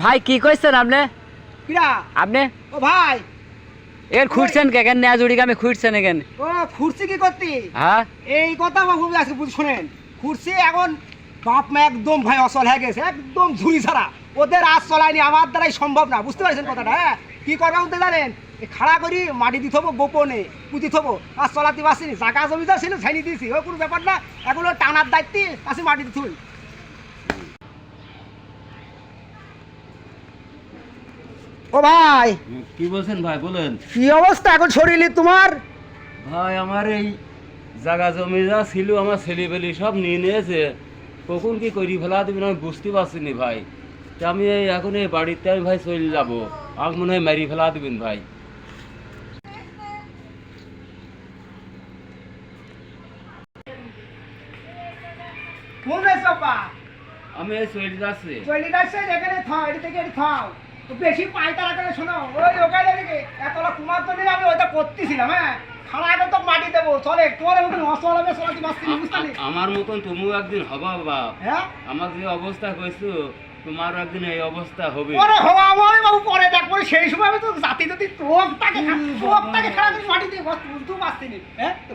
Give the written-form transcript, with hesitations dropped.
ভাই কি কইছেন আপনি? কিরা আপনি ও ভাই এর খুঁড়ছেন কেন নেয়া জুড়ি আমি খুঁড়ছেন কেন? ও খুরসি কি করতি? হ্যাঁ এই কথা বাবু আজকে বুঝ শুনেন, খুরসি এখন বাপ মা একদম ভাই অসল হয়ে গেছে, একদম ঝুড়ি ছাড়া। ওদের আজ চলায়নি, আমার দ্বারাই সম্ভব না। বুঝতে পারছেন কথাটা? হ্যাঁ, কি করবা বলতে জানেন? খাড়া করি মাটি দিতে হবো, গোপনে পুঁতি থবো। আর চলাতে পারছিনি, জায়গা জমিটা ছিল ছাইনি দিয়েছি, ও কোনো ব্যাপার না। এগুলো টানার দায়িত্বে আসি মাটি দিতে হই। ও ভাই কি বলছেন ভাই? বলেন কি অবস্থা এখন শরীরে তোমার? ভাই, আমার এই জায়গা জমি যা ছিল আমার ছেলেবেলি সব নিয়ে নিয়েছে। কখন কি করি ফেলা দিবেন আমি বুঝতে পারছি না ভাই। তা আমি এখন এই বাড়িতে আমি ভাই চলে যাবো, আমাকে মনে হয় মারি ফেলা দিবেন ভাই। কোন বাবা আমি এই চলে যাচ্ছি। চলে যাচ্ছে, এখানে থাও, এটা থেকে এটা থাও। তো বেশি পায়তারা করে শোনো, ওই ওখানে দিকে এতলা তোমার জন্য আমি ওইটা করতেছিলাম। হ্যাঁ, খাড়া করে তো মাটি দেবো, চলে তোমার মতন অসল হবে, চলাতে পারছি না, বুঝতে পারলি? আমার মতন তুমিও একদিন হবা বাপ। হ্যাঁ, আমার যে অবস্থা কইছো তোমারও একদিন এই অবস্থা হবে। পরে হওয়া আমার বাবু পরে দেখবো। সেই সময় আমি তো জাতি জাতি টোকটাকে খাড়া করে মাটি দিয়ে বুঝতেও পারছি না। হ্যাঁ, তো